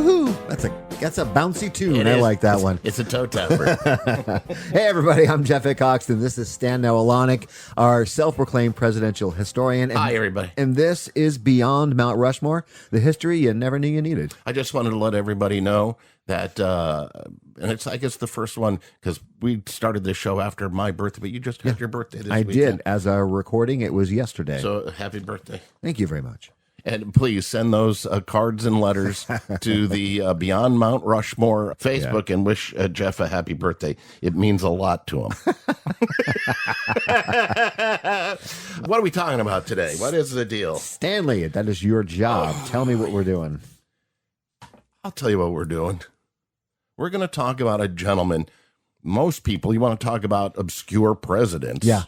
Woohoo! That's a bouncy tune. I like that one. It's a toe tapper. Hey, everybody, I'm Jeff Hickhoxton. This is Stan Noelonic, our self-proclaimed presidential historian. Hi, everybody. And this is Beyond Mount Rushmore, the history you never knew you needed. I just wanted to let everybody know that, and it's, I guess, the first one, because we started this show after my birthday, but you just had your birthday this weekend. I did. As a recording, it was yesterday. So, happy birthday. Thank you very much. And please send those cards and letters to the Beyond Mount Rushmore Facebook and wish Jeff a happy birthday. It means a lot to him. What are we talking about today? What is the deal? Stanley, that is your job. Tell me what we're doing. I'll tell you what we're doing. We're going to talk about a gentleman. Most people, you want to talk about obscure presidents. Yeah.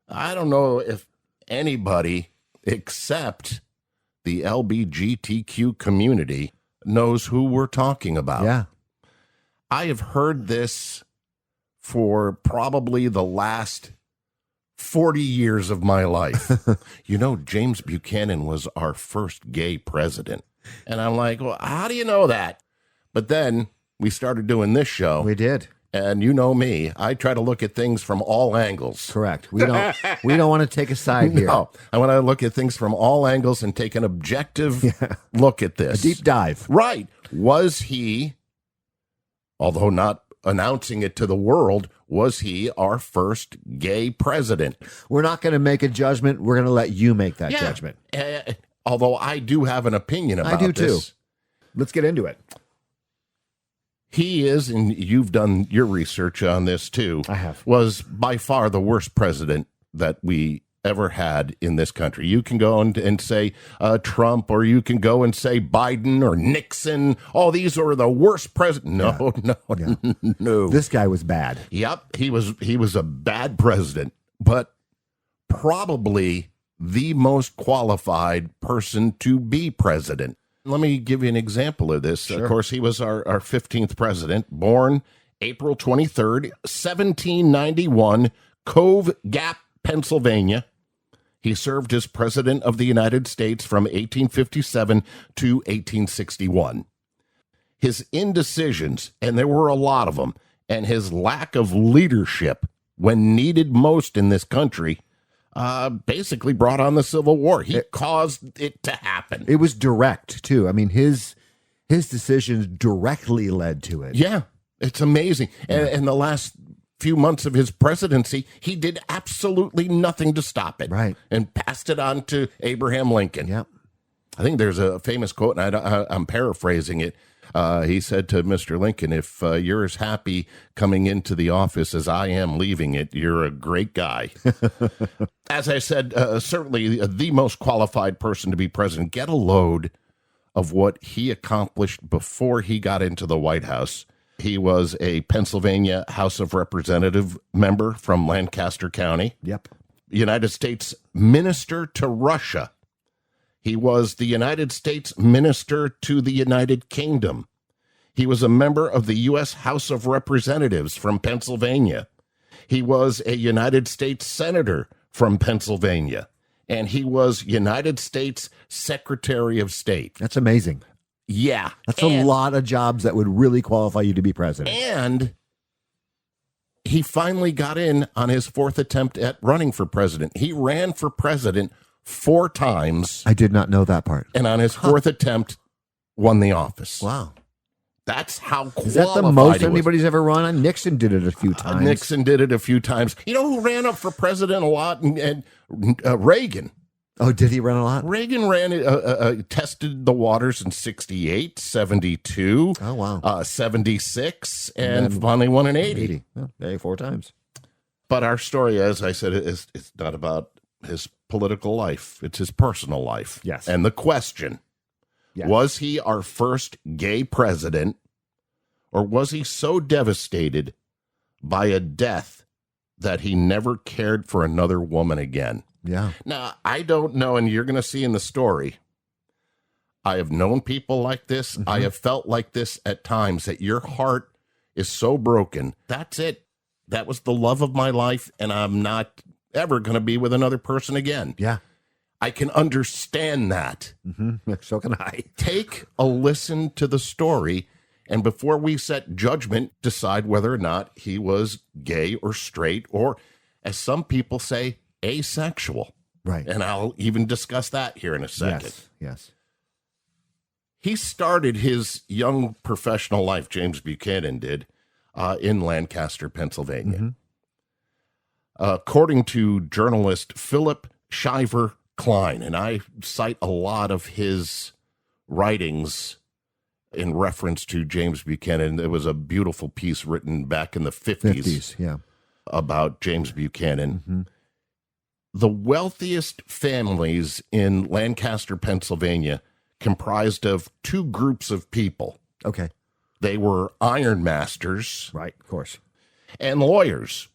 I don't know if anybody except the LGBTQ community knows who we're talking about. Yeah. I have heard this for probably the last 40 years of my life. You know, James Buchanan was our first gay president. And I'm like, well, how do you know that? But then we started doing this show. We did. And you know me, I try to look at things from all angles. Correct. We don't want to take a side here. No, I want to look at things from all angles and take an objective look at this. A deep dive. Right. Was he, although not announcing it to the world, was he our first gay president? We're not going to make a judgment. We're going to let you make that judgment. Although I do have an opinion about this. I do too. Let's get into it. He is, and you've done your research on this too. I have. Was by far the worst president that we ever had in this country. You can go and say Trump, or you can go and say Biden or Nixon. Oh, these are the worst president. No. This guy was bad. Yep, he was a bad president, but probably the most qualified person to be president. Let me give you an example of this. Sure. Of course, he was our 15th president, born April 23rd, 1791, Cove Gap, Pennsylvania. He served as president of the United States from 1857 to 1861. His indecisions, and there were a lot of them, and his lack of leadership when needed most in this country basically brought on the Civil War. He caused it to happen. It was direct, too. I mean, his decisions directly led to it. Yeah, it's amazing. And in the last few months of his presidency, he did absolutely nothing to stop it. Right. And passed it on to Abraham Lincoln. Yep. I think there's a famous quote, and I'm paraphrasing it. He said to Mr. Lincoln, if you're as happy coming into the office as I am leaving it, you're a great guy. As I said, certainly the most qualified person to be president. Get a load of what he accomplished before he got into the White House. He was a Pennsylvania House of Representative member from Lancaster County. Yep. United States Minister to Russia. He was the United States Minister to the United Kingdom. He was a member of the U.S. House of Representatives from Pennsylvania. He was a United States Senator from Pennsylvania. And he was United States Secretary of State. That's amazing. Yeah. That's a lot of jobs that would really qualify you to be president. And he finally got in on his fourth attempt at running for president. He ran for president 4 times. I did not know that part. And on his fourth attempt, won the office. Wow. That's how qualified. Is that the most anybody's ever run on? Nixon did it a few times. Nixon did it a few times. You know who ran up for president a lot? And Reagan. Oh, did he run a lot? Reagan tested the waters in 68, 72. Oh, wow. 76, and finally won in 80. Oh, 4 times. But our story, as I said, is not about his political life. It's his personal life. Yes. And the question, was he our first gay president, or was he so devastated by a death that he never cared for another woman again? Yeah. Now, I don't know, and you're going to see in the story, I have known people like this. Mm-hmm. I have felt like this at times, that your heart is so broken. That's it. That was the love of my life, and I'm not ever going to be with another person again. Yeah. I can understand that. Mm-hmm. So can I. Take a listen to the story, and before we set judgment, decide whether or not he was gay or straight, or, as some people say, asexual. Right. And I'll even discuss that here in a second. Yes. He started his young professional life, James Buchanan did, in Lancaster, Pennsylvania. Mm-hmm. According to journalist Philip Shiver Klein, and I cite a lot of his writings in reference to James Buchanan. There was a beautiful piece written back in the 50s about James Buchanan. Mm-hmm. The wealthiest families in Lancaster, Pennsylvania, comprised of two groups of people. Okay. They were ironmasters. Right, of course. And lawyers.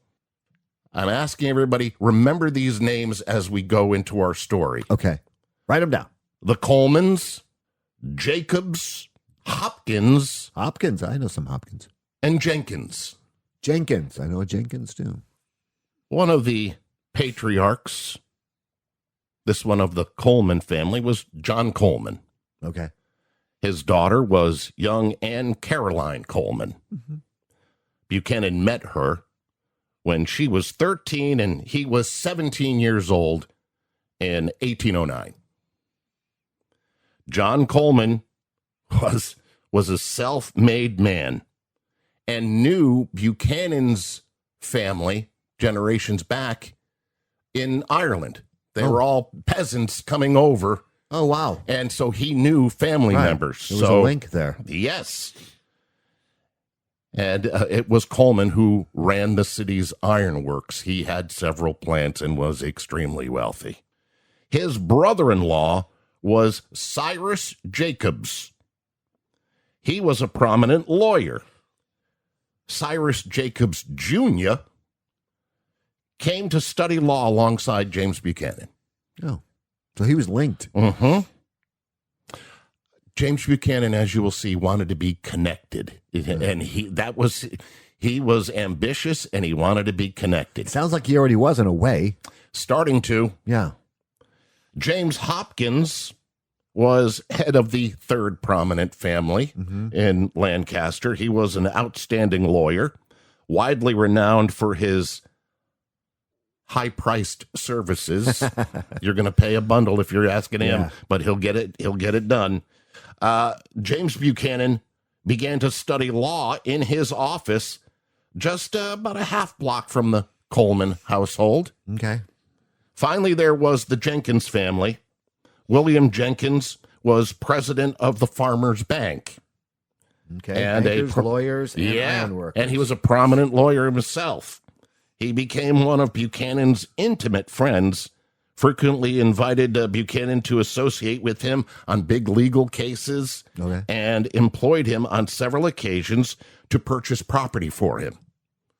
I'm asking everybody, remember these names as we go into our story. Okay. Write them down. The Colemans, Jacobs, Hopkins. Hopkins. I know some Hopkins. And Jenkins. Jenkins. I know a Jenkins, too. One of the patriarchs, this one of the Coleman family, was John Coleman. Okay. His daughter was young Anne Caroline Coleman. Mm-hmm. Buchanan met her when she was 13 and he was 17 years old in 1809. John Coleman was a self-made man and knew Buchanan's family generations back in Ireland. They were all peasants coming over. Oh, wow. And so he knew family members. There was a link there. Yes. And it was Coleman who ran the city's ironworks. He had several plants and was extremely wealthy. His brother-in-law was Cyrus Jacobs. He was a prominent lawyer. Cyrus Jacobs Jr. came to study law alongside James Buchanan. Oh, so he was linked. Mm-hmm. James Buchanan, as you will see, wanted to be connected, and he was ambitious and he wanted to be connected. Sounds like he already was in a way. Starting to. Yeah. James Hopkins was head of the third prominent family in Lancaster. He was an outstanding lawyer, widely renowned for his high-priced services. You're going to pay a bundle if you're asking him, but he'll get it done. James Buchanan began to study law in his office just about a half block from the Coleman household. Okay. Finally, there was the Jenkins family. William Jenkins was president of the Farmers Bank. Okay. And bankers, lawyers, and ironworkers. And he was a prominent lawyer himself. He became one of Buchanan's intimate friends, frequently invited Buchanan to associate with him on big legal cases, and employed him on several occasions to purchase property for him.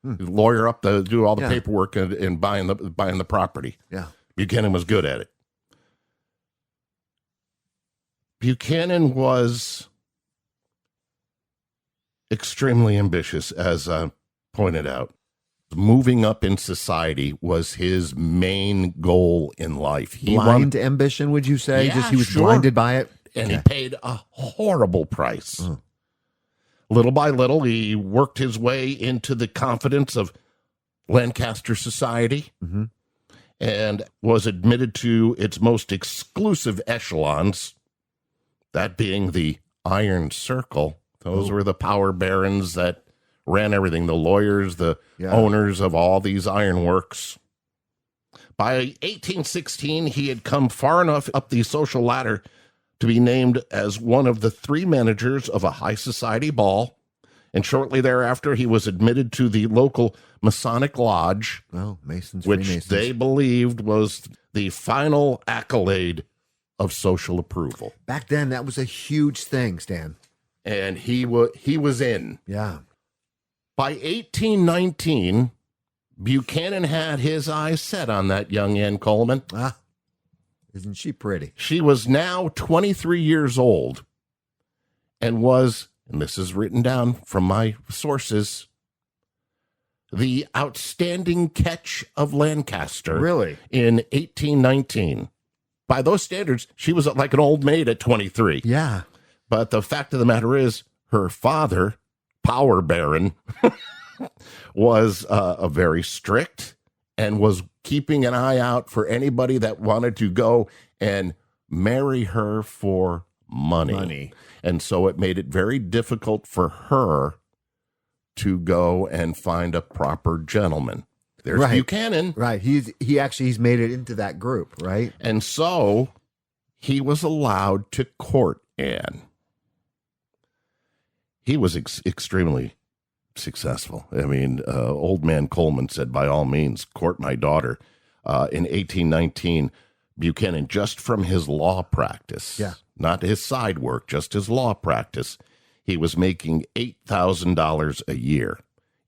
Lawyer up to do all the paperwork and buying the property. Yeah. Buchanan was good at it. Buchanan was extremely ambitious, as I pointed out. Moving up in society was his main goal in life. Blind ambition, would you say? Yeah, just he was sure. blinded by it? And he paid a horrible price. Little by little, he worked his way into the confidence of Lancaster society and was admitted to its most exclusive echelons, that being the Iron Circle. Those were the power barons that ran everything, the lawyers, the owners of all these ironworks. By 1816, he had come far enough up the social ladder to be named as one of the three managers of a high society ball, and shortly thereafter, he was admitted to the local Masonic Lodge, which they believed was the final accolade of social approval. Back then, that was a huge thing, Stan. And he was in. Yeah. By 1819, Buchanan had his eyes set on that young Anne Coleman. Isn't she pretty? She was now 23 years old and was, and this is written down from my sources, the outstanding catch of Lancaster. Really? In 1819. By those standards, she was like an old maid at 23. Yeah. But the fact of the matter is, her father, Power Baron, was a very strict and was keeping an eye out for anybody that wanted to go and marry her for money. And so it made it very difficult for her to go and find a proper gentleman. There's Right. Buchanan. Right. He's made it into that group, right? And so he was allowed to court Anne. He was extremely successful. I mean, old man Coleman said, by all means, court my daughter. In 1819, Buchanan, just from his law practice, not his side work, just his law practice, he was making $8,000 a year.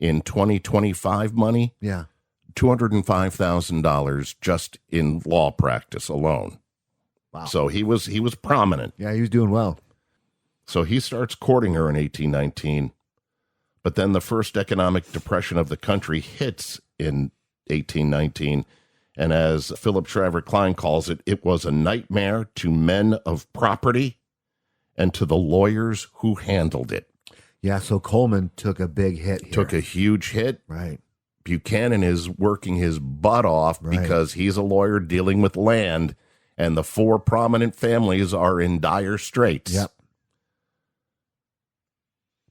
In 2025 money, $205,000 just in law practice alone. Wow. So he was prominent. Yeah, he was doing well. So he starts courting her in 1819, but then the first economic depression of the country hits in 1819, and as Philip Shriver Klein calls it, it was a nightmare to men of property and to the lawyers who handled it. Yeah, so Coleman took a big hit here. Took a huge hit. Right. Buchanan is working his butt off because he's a lawyer dealing with land, and the four prominent families are in dire straits. Yep.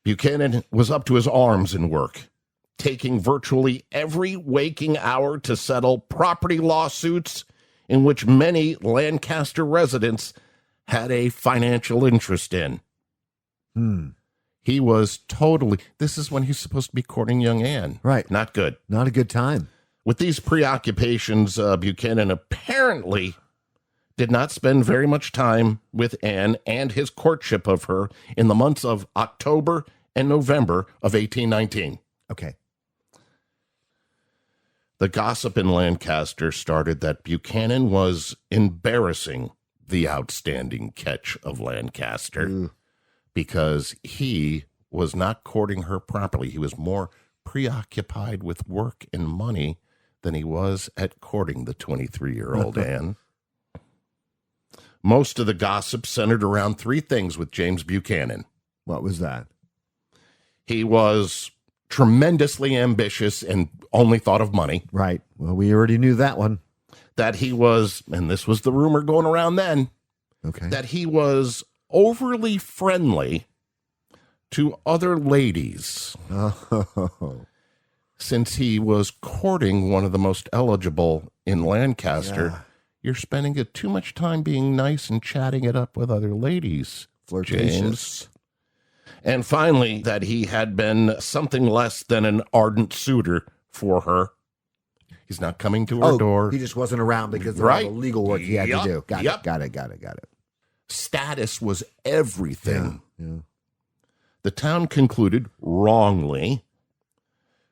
Buchanan was up to his arms in work, taking virtually every waking hour to settle property lawsuits in which many Lancaster residents had a financial interest in. He was this is when he's supposed to be courting young Anne. Right. Not good. Not a good time. With these preoccupations, Buchanan apparently did not spend very much time with Anne and his courtship of her in the months of October and November of 1819. Okay. The gossip in Lancaster started that Buchanan was embarrassing the outstanding catch of Lancaster because he was not courting her properly. He was more preoccupied with work and money than he was at courting the 23-year-old Anne. Most of the gossip centered around three things with James Buchanan. What was that? He was tremendously ambitious and only thought of money. Right. Well, we already knew that one. That he was, and this was the rumor going around then, that he was overly friendly to other ladies. Since he was courting one of the most eligible in Lancaster, you're spending too much time being nice and chatting it up with other ladies, Flirtatious. James. And finally, that he had been something less than an ardent suitor for her. He's not coming to her door. He just wasn't around because of all the legal work he had to do. Got it. Status was everything. Yeah. The town concluded wrongly.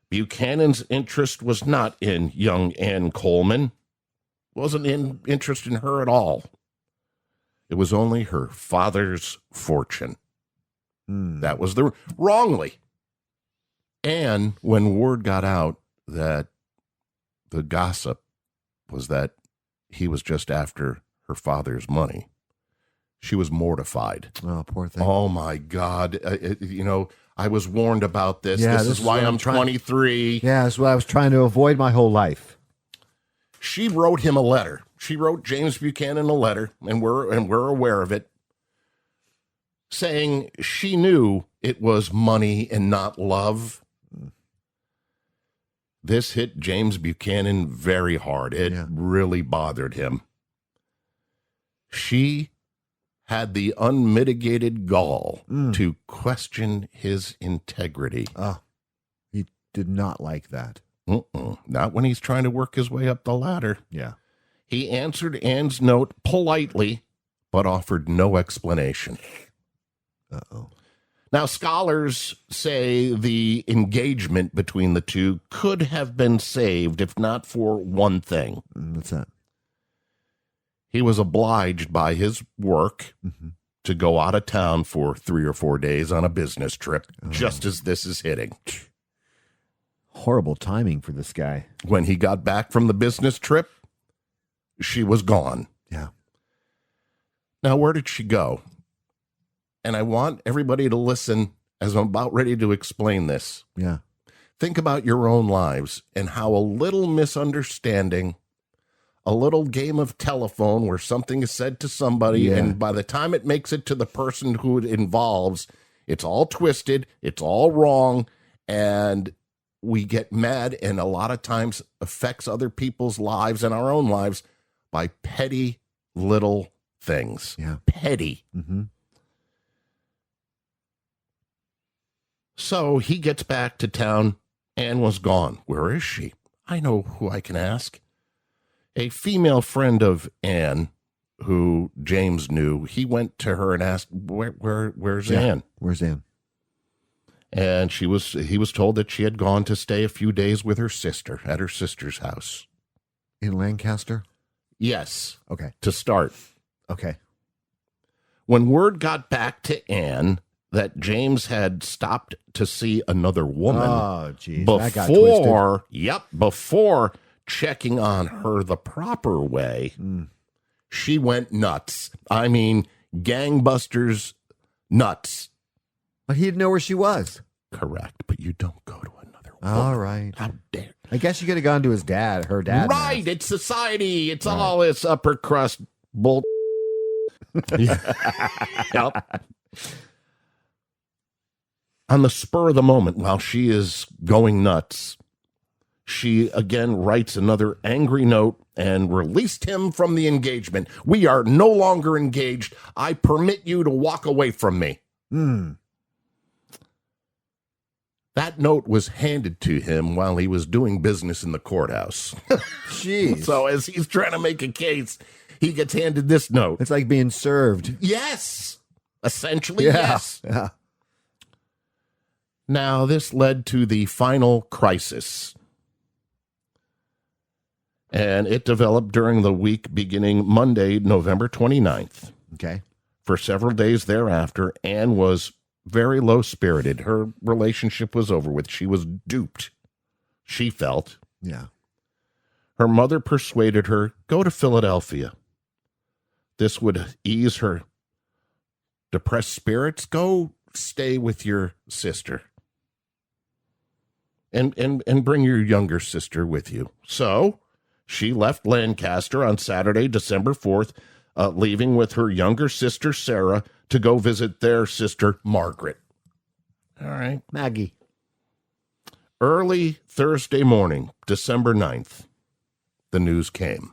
Buchanan's interest was not in young Anne Coleman. Wasn't interest in her at all. It was only her father's fortune. That was wrongly. And when word got out that the gossip was that he was just after her father's money, she was mortified. Oh, poor thing. Oh, my God. I was warned about this. Yeah, this is why I'm 23. Yeah, that's what I was trying to avoid my whole life. She wrote him a letter. She wrote James Buchanan a letter, and we're aware of it, saying she knew it was money and not love. This hit James Buchanan very hard. It really bothered him. She had the unmitigated gall to question his integrity. He did not like that. Not when he's trying to work his way up the ladder. Yeah. He answered Anne's note politely, but offered no explanation. Now, scholars say the engagement between the two could have been saved if not for one thing. What's that? He was obliged by his work to go out of town for 3 or 4 days on a business trip, just as this is hitting. Horrible timing for this guy. When he got back from the business trip, she was gone. Yeah. Now, where did she go? And I want everybody to listen as I'm about ready to explain this. Yeah. Think about your own lives and how a little misunderstanding, a little game of telephone where something is said to somebody, and by the time it makes it to the person who it involves, it's all twisted, it's all wrong, and we get mad, and a lot of times affects other people's lives and our own lives by petty little things. Yeah. Petty. Mm-hmm. So he gets back to town. Anne was gone. Where is she? I know who I can ask. A female friend of Anne, who James knew, he went to her and asked, where's Anne? Where's Anne? And he was told that she had gone to stay a few days with her sister at her sister's house. In Lancaster? Yes. Okay. To start. Okay. When word got back to Anne that James had stopped to see another woman before checking on her the proper way, she went nuts. I mean, gangbusters nuts. But he didn't know where she was. Correct, but you don't go to another woman. All right. How dare. I guess you could have gone to his dad, her dad. Right, it's society. It's all this upper crust bull. Yep. On the spur of the moment, while she is going nuts, she again writes another angry note and released him from the engagement. We are no longer engaged. I permit you to walk away from me. That note was handed to him while he was doing business in the courthouse. Jeez. So as he's trying to make a case, he gets handed this note. It's like being served. Yes. Essentially, yes. Yeah. Now, this led to the final crisis. And it developed during the week beginning Monday, November 29th. Okay. For several days thereafter, Anne was very low-spirited. Her relationship was over with. She was duped, she felt. Yeah. Her mother persuaded her, go to Philadelphia. This would ease her depressed spirits. Go stay with your sister. And bring your younger sister with you. So she left Lancaster on Saturday, December 4th, leaving with her younger sister, Sarah, to go visit their sister, Margaret. All right. Maggie. Early Thursday morning, December 9th, the news came.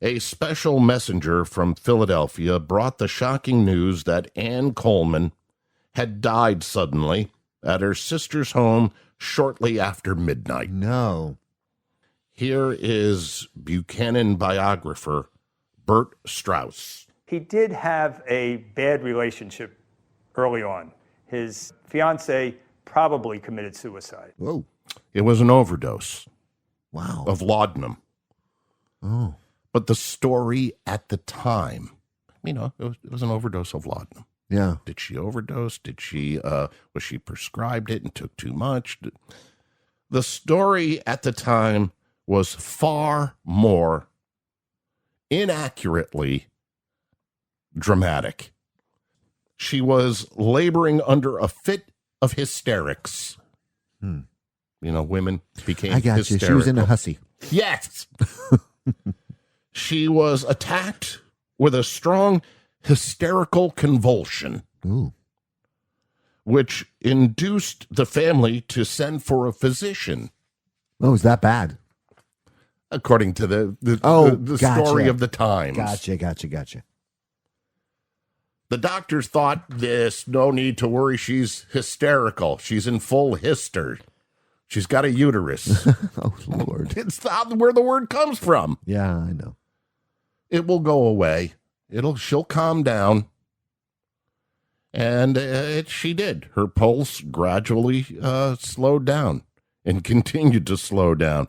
A special messenger from Philadelphia brought the shocking news that Anne Coleman had died suddenly at her sister's home shortly after midnight. No. Here is Buchanan biographer Bert Strauss. He did have a bad relationship early on. His fiancée probably committed suicide. Whoa. It was an overdose. Wow. Of laudanum. Oh. But the story at the time, it was an overdose of laudanum. Yeah. Did she overdose? Did she, was she prescribed it and took too much? The story at the time was far more inaccurately dramatic. She was laboring under a fit of hysterics. Women became I got hysterical. you. She was in a hussy. Yes. She was attacked with a strong hysterical convulsion, which induced the family to send for a physician. Oh, is that bad? According to the gotcha. story of the times. Gotcha. The doctors thought this, no need to worry, she's hysterical. She's in full hyster. She's got a uterus. Oh, Lord. It's where the word comes from. Yeah, I know. It will go away. She'll calm down. And she did. Her pulse gradually slowed down and continued to slow down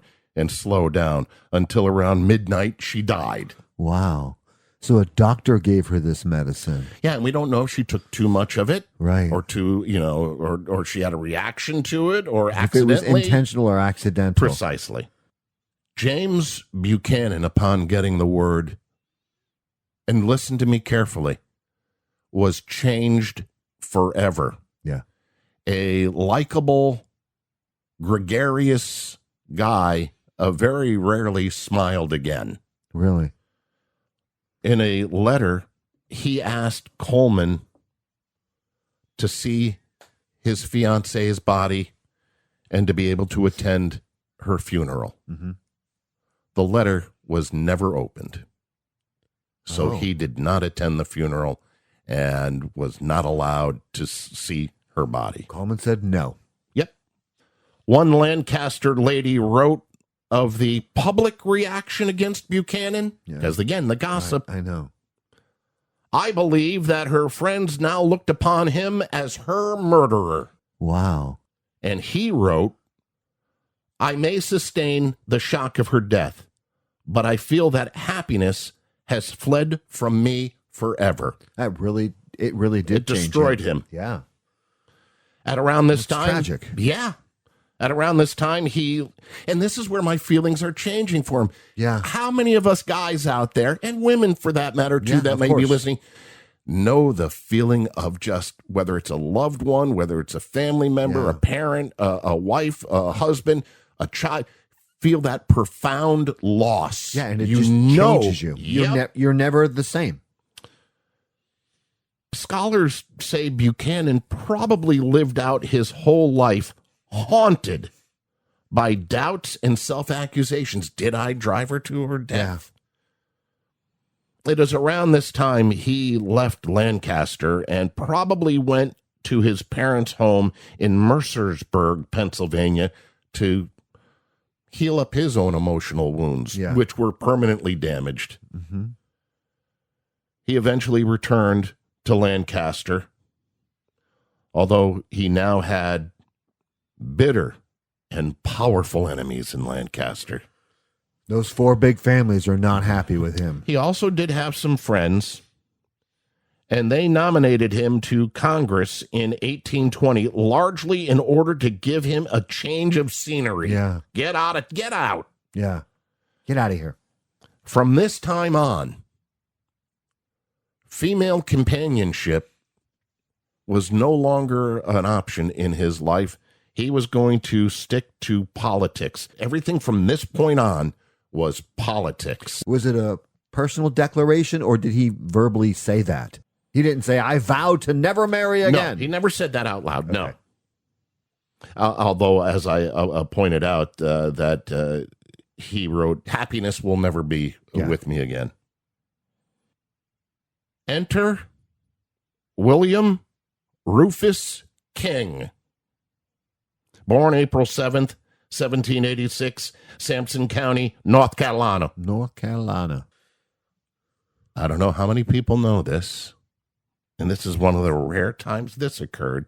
until around midnight she died. Wow. So a doctor gave her this medicine. Yeah, and we don't know if she took too much of it. Right. Or or she had a reaction to it or If accidentally. it was intentional or accidental. Precisely. James Buchanan, upon getting the word, and listen to me carefully, was changed forever. Yeah. A likable, gregarious guy very rarely smiled again. Really? In a letter, he asked Coleman to see his fiance's body and to be able to attend her funeral. Mm-hmm. The letter was never opened. So he did not attend the funeral and was not allowed to see her body. Coleman said no. Yep. One Lancaster lady wrote of the public reaction against Buchanan, because again, the gossip. I know. I believe that her friends now looked upon him as her murderer. Wow. And he wrote, I may sustain the shock of her death, but I feel that happiness has fled from me forever. It really did. It destroyed him. Yeah. At around this time. Tragic. Yeah. At around this time, and this is where my feelings are changing for him. Yeah. How many of us guys out there, and women for that matter too, that may be listening, know the feeling of just, whether it's a loved one, whether it's a family member, a parent, a wife, a husband, a child, feel that profound loss. Yeah, and it just changes you. You're never the same. Scholars say Buchanan probably lived out his whole life haunted by doubts and self-accusations. Did I drive her to her death? Yeah. It is around this time he left Lancaster and probably went to his parents' home in Mercersburg, Pennsylvania, to heal up his own emotional wounds, which were permanently damaged. Mm-hmm. He eventually returned to Lancaster, although he now had bitter and powerful enemies in Lancaster. Those 4 big families are not happy with him. He also did have some friends, and they nominated him to Congress in 1820, largely in order to give him a change of scenery. Yeah. Get out. Yeah. Get out of here. From this time on, female companionship was no longer an option in his life. He was going to stick to politics. Everything from this point on was politics. Was it a personal declaration, or did he verbally say that? He didn't say, I vow to never marry again. No, he never said that out loud, no. Although, as I pointed out, that he wrote, happiness will never be with me again. Enter William Rufus King. Born April 7th, 1786, Sampson County, North Carolina. North Carolina. I don't know how many people know this, and this is one of the rare times this occurred.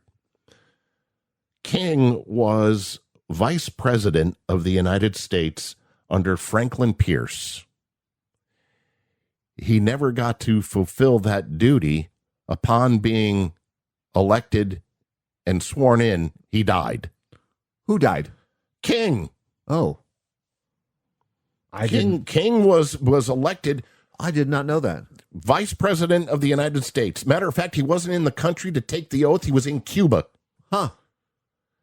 King was vice president of the United States under Franklin Pierce. He never got to fulfill that duty. Upon being elected and sworn in, he died. Who died? King. Oh. King was elected. I did not know that. Vice President of the United States. Matter of fact, he wasn't in the country to take the oath. He was in Cuba. Huh.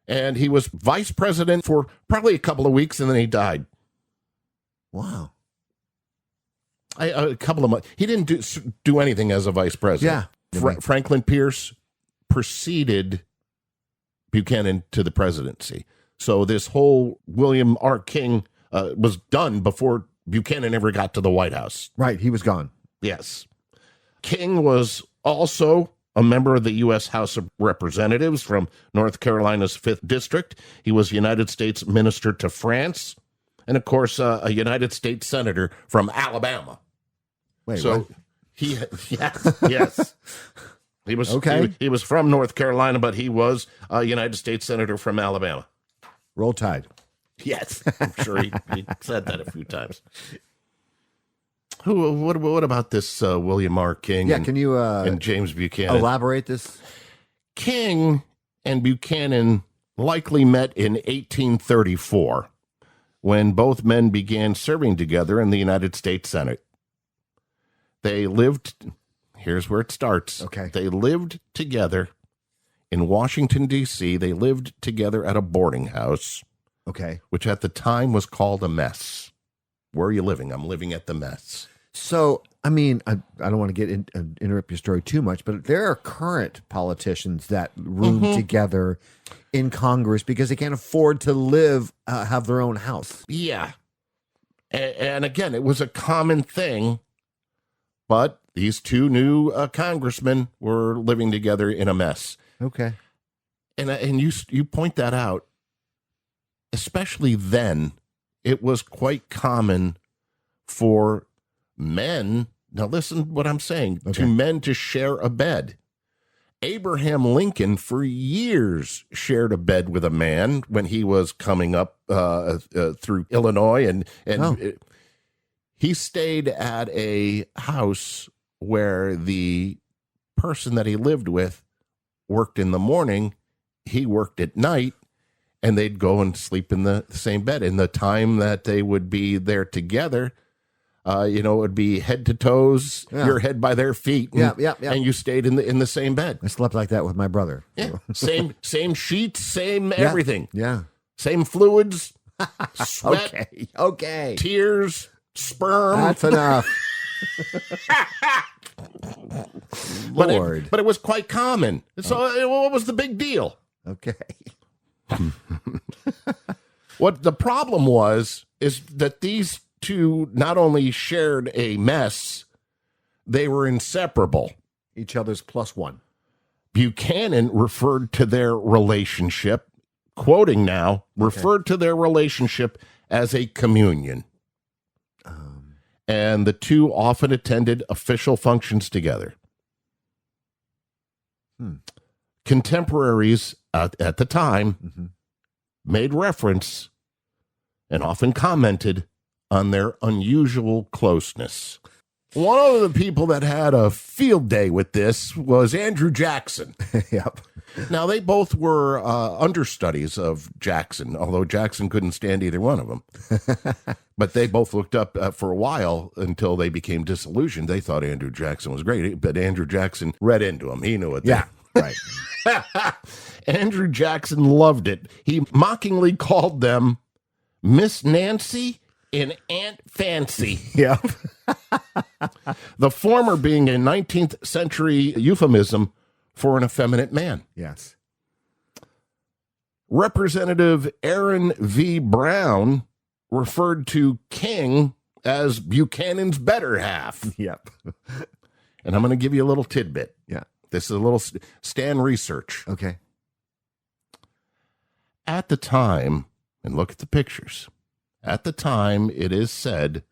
And he was vice president for probably a couple of weeks, and then he died. Wow. A couple of months. He didn't do anything as a vice president. Yeah. Franklin Pierce preceded Buchanan to the presidency. So this whole William R. King was done before Buchanan ever got to the White House. Right, he was gone. Yes. King was also a member of the U.S. House of Representatives from North Carolina's 5th District. He was United States Minister to France. And, of course, a United States Senator from Alabama. Wait, so what? Yes. He was okay. He was from North Carolina, but he was a United States Senator from Alabama. Roll Tide. Yes, I'm sure he said that a few times. What about this William R. King? Yeah, can you and James Buchanan elaborate this? King and Buchanan likely met in 1834, when both men began serving together in the United States Senate. They lived, here's where it starts. Okay. They lived together in Washington, D.C. They lived together at a boarding house, Okay. which at the time was called a mess. Where are you living? I'm living at the mess. So, I mean, I don't want to interrupt your story too much, but there are current politicians that room together in Congress because they can't afford to have their own house. Yeah. And again, it was a common thing, but these two new congressmen were living together in a mess. Okay. And you point that out, especially then, it was quite common for men, now listen what I'm saying, to men to share a bed. Abraham Lincoln, for years, shared a bed with a man when he was coming up through Illinois, and he stayed at a house where the person that he lived with worked in the morning, he worked at night, and they'd go and sleep in the same bed. In the time that they would be there together, it would be head to toes, your head by their feet. And, and you stayed in the same bed. I slept like that with my brother. Yeah. same sheets, same everything. Yeah. Same fluids, sweat, Okay. tears, sperm. That's enough. Lord. But it was quite common. So what was the big deal? Okay. What the problem is that these two not only shared a mess, they were inseparable. Each other's plus one. Buchanan referred to their relationship, quoting now, referred to their relationship as a communion. And the two often attended official functions together. Contemporaries at the time made reference and often commented on their unusual closeness. One of the people that had a field day with this was Andrew Jackson. Yep. Now, they both were understudies of Jackson, although Jackson couldn't stand either one of them. But they both looked up for a while until they became disillusioned. They thought Andrew Jackson was great, but Andrew Jackson read into him. He knew it. Yeah, right. Andrew Jackson loved it. He mockingly called them Miss Nancy and Aunt Fancy. Yep. The former being a 19th century euphemism for an effeminate man. Yes. Representative Aaron V. Brown referred to King as Buchanan's better half. Yep. And I'm going to give you a little tidbit. Yeah. This is a little Stan research. Okay. At the time, and look at the pictures, at the time it is said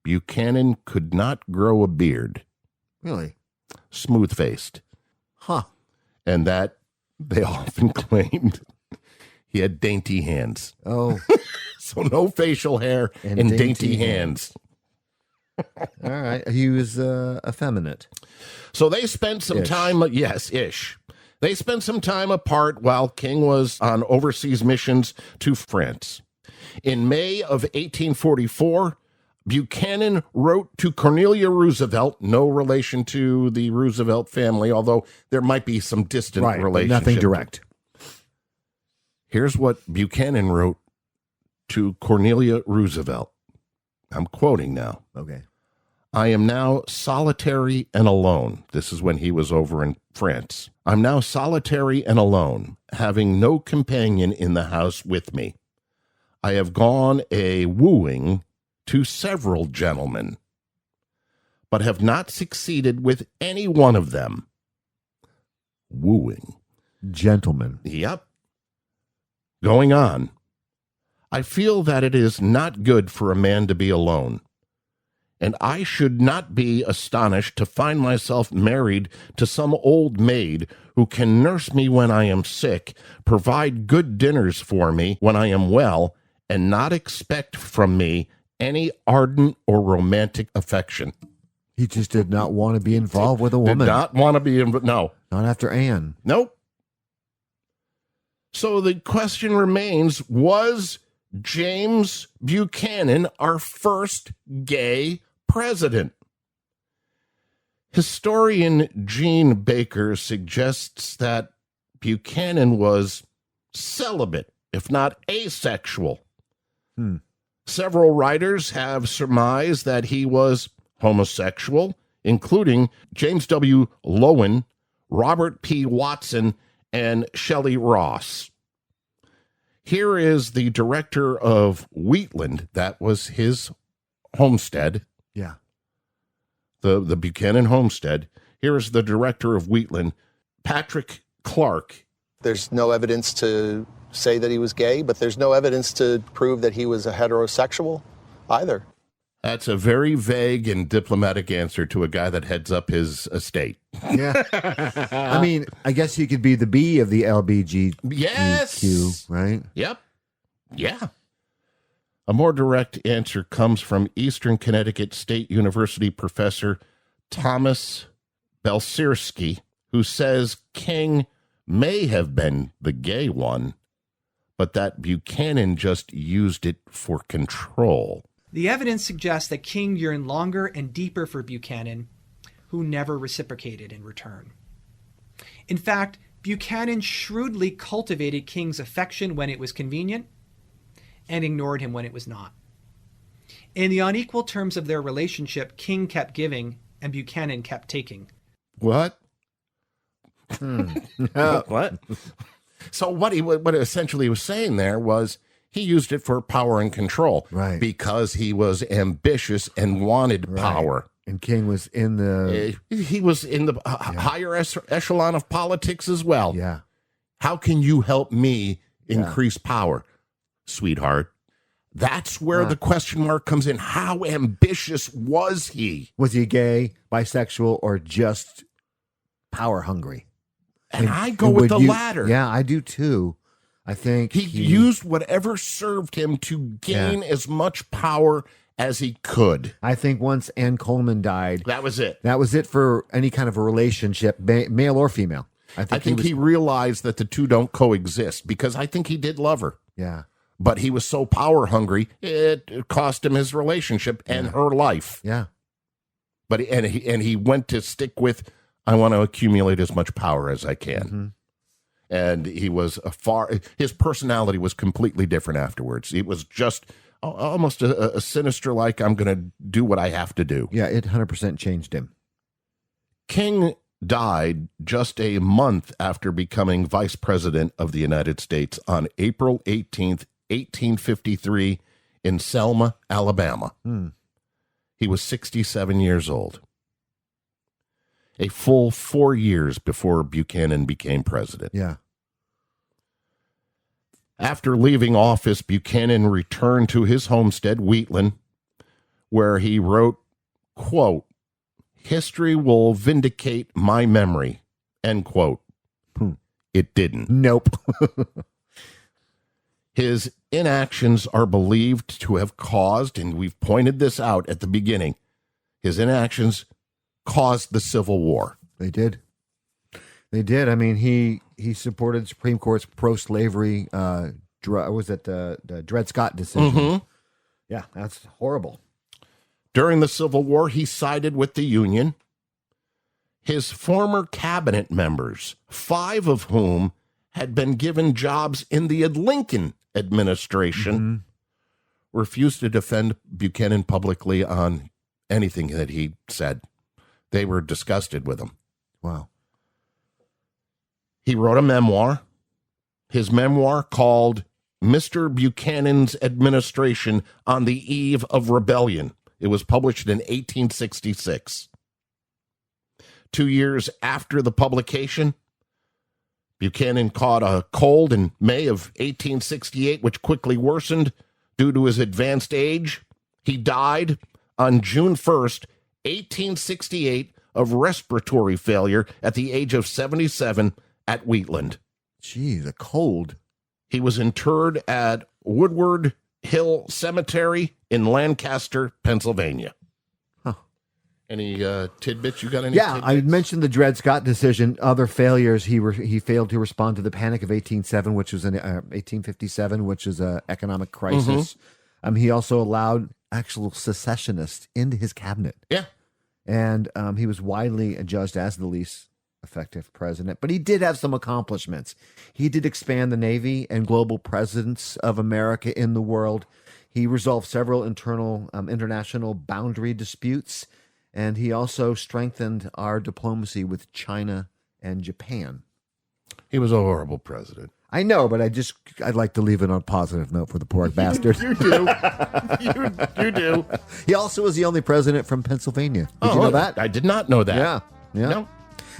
Buchanan could not grow a beard. Really? Smooth-faced. Huh. And that they often claimed he had dainty hands. Oh. So no facial hair and dainty hands. All right. He was effeminate. So they spent some time, ish. They spent some time apart while King was on overseas missions to France. In May of 1844, Buchanan wrote to Cornelia Roosevelt, no relation to the Roosevelt family, although there might be some distant relationship. Nothing direct. Here's what Buchanan wrote to Cornelia Roosevelt. I'm quoting now. Okay. I am now solitary and alone. This is when he was over in France. I'm now solitary and alone, having no companion in the house with me. I have gone a wooing to several gentlemen, but have not succeeded with any one of them. Wooing. Gentlemen. Yep. Going on. I feel that it is not good for a man to be alone, and I should not be astonished to find myself married to some old maid who can nurse me when I am sick, provide good dinners for me when I am well, and not expect from me any ardent or romantic affection. He just did not want to be involved with a woman. Did not want to be involved. No. Not after Anne. Nope. So the question remains, was James Buchanan our first gay president? Historian Gene Baker suggests that Buchanan was celibate, if not asexual. Several writers have surmised that he was homosexual, including James W. Lowen, Robert P. Watson, and Shelley Ross. Here is the director of Wheatland. That was his homestead. Yeah. The Buchanan homestead. Here is the director of Wheatland, Patrick Clark. There's no evidence to say that he was gay, but there's no evidence to prove that he was a heterosexual either. That's a very vague and diplomatic answer to a guy that heads up his estate. Yeah. I mean, I guess he could be the B of the LBGTQ, Yes. right? Yep. Yeah. A more direct answer comes from Eastern Connecticut State University professor Thomas Belsirsky, who says King may have been the gay one, but that Buchanan just used it for control. The evidence suggests that King yearned longer and deeper for Buchanan, who never reciprocated in return. In fact, Buchanan shrewdly cultivated King's affection when it was convenient and ignored him when it was not. In the unequal terms of their relationship, King kept giving and Buchanan kept taking. What? What? So what essentially was saying there was he used it for power and control, right? Because he was ambitious and wanted power. And King was in the he was in the higher echelon of politics as well. Yeah. How can you help me increase power, sweetheart? That's where the question mark comes in. How ambitious was he? Was he gay, bisexual, or just power hungry? And I go with the latter. Yeah, I do too. I think he used whatever served him to gain as much power as he could. I think once Ann Coleman died, that was it. That was it for any kind of a relationship, male or female. I think he realized that the two don't coexist, because I think he did love her. Yeah. But he was so power hungry, it cost him his relationship and her life. Yeah. But he went to stick with, I want to accumulate as much power as I can. Mm-hmm. And he was his personality was completely different afterwards. It was just almost a sinister, like, I'm going to do what I have to do. Yeah, it 100% changed him. King died just a month after becoming vice president of the United States on April 18th, 1853 in Selma, Alabama. He was 67 years old. A full 4 years before Buchanan became president. Yeah. After leaving office, Buchanan returned to his homestead, Wheatland, where he wrote, quote, "History will vindicate my memory," end quote. It didn't. Nope. His inactions are believed to have caused, and we've pointed this out at the beginning, his inactions caused the Civil War. They did. They did. I mean, he supported Supreme Court's pro-slavery, the Dred Scott decision. Mm-hmm. Yeah, that's horrible. During the Civil War, he sided with the Union. His former cabinet members, 5 of whom had been given jobs in the Lincoln administration, refused to defend Buchanan publicly on anything that he said. They were disgusted with him. Wow. He wrote a memoir. His memoir, called Mr. Buchanan's Administration on the Eve of Rebellion. It was published in 1866. 2 years after the publication, Buchanan caught a cold in May of 1868, which quickly worsened due to his advanced age. He died on June 1st, 1868, of respiratory failure at the age of 77 at Wheatland. Jeez, a cold. He was interred at Woodward Hill Cemetery in Lancaster, Pennsylvania. Any tidbits? You got any tidbits? I mentioned the Dred Scott decision. Other failures, he failed to respond to the Panic of 1857, which was an economic crisis. He also allowed actual secessionists into his cabinet. Yeah. And he was widely judged as the least effective president, but he did have some accomplishments. He did expand the Navy and global presence of America in the world. He resolved several international boundary disputes, and he also strengthened our diplomacy with China and Japan. He was a horrible president. I know, but I'd like to leave it on a positive note for the poor bastard. You do. You do. He also was the only president from Pennsylvania. Did you know that? I did not know that. Yeah. No.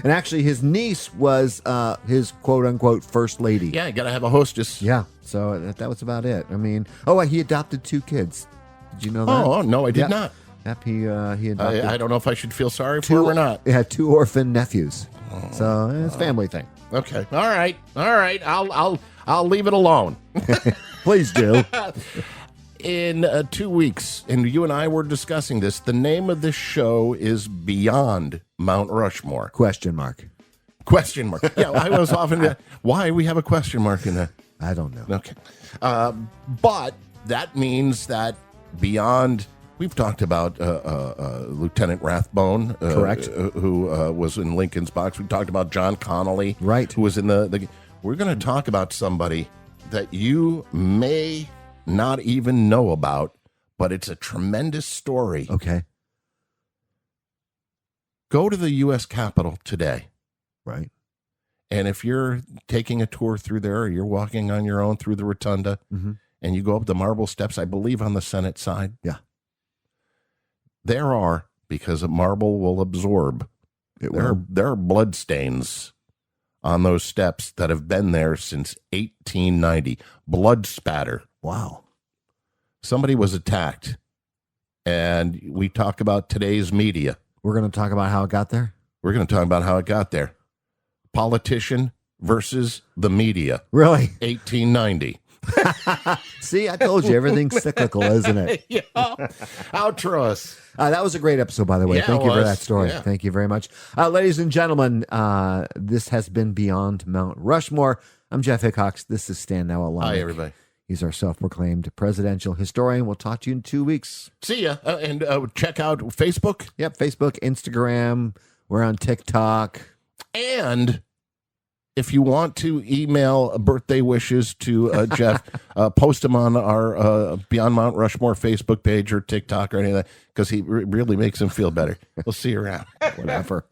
And actually, his niece was his quote-unquote first lady. Yeah, you got to have a hostess. Yeah, so that was about it. I mean, he adopted 2 kids. Did you know that? Oh, no, I did not. Yep, he adopted. I don't know if I should feel sorry for him or not. He had 2 orphan nephews. So it's a family thing. Okay. All right. I'll leave it alone. Please do. In 2 weeks, and you and I were discussing this, the name of this show is Beyond Mount Rushmore. Question mark. Question mark. Yeah, I was often... Why we have a question mark in there? I don't know. Okay. But that means that beyond... We've talked about Lieutenant Rathbone, correct, who was in Lincoln's box. We talked about John Connolly, right, who was in the. We're going to talk about somebody that you may not even know about, but it's a tremendous story. Okay. Go to the U.S. Capitol today, right, and if you're taking a tour through there, or you're walking on your own through the rotunda, and you go up the marble steps, I believe on the Senate side, yeah. There are, because marble will absorb, there are blood stains on those steps that have been there since 1890. Blood spatter. Wow. Somebody was attacked. And we talk about today's media. We're going to talk about how it got there? We're going to talk about how it got there. Politician versus the media. Really? 1890. See, I told you, everything's cyclical, isn't it? Yeah. Outro us. That was a great episode, by the way. Yeah, Thank you for that story. Yeah. Thank you very much. Ladies and gentlemen, this has been Beyond Mount Rushmore. I'm Jeff Hickox. This is Stan Now Alone. Hi, everybody. He's our self-proclaimed presidential historian. We'll talk to you in 2 weeks. See ya. And check out Facebook. Yep, Facebook, Instagram. We're on TikTok. And... if you want to email birthday wishes to Jeff, post them on our Beyond Mount Rushmore Facebook page or TikTok or any of that, because he really makes him feel better. We'll see you around. Whatever.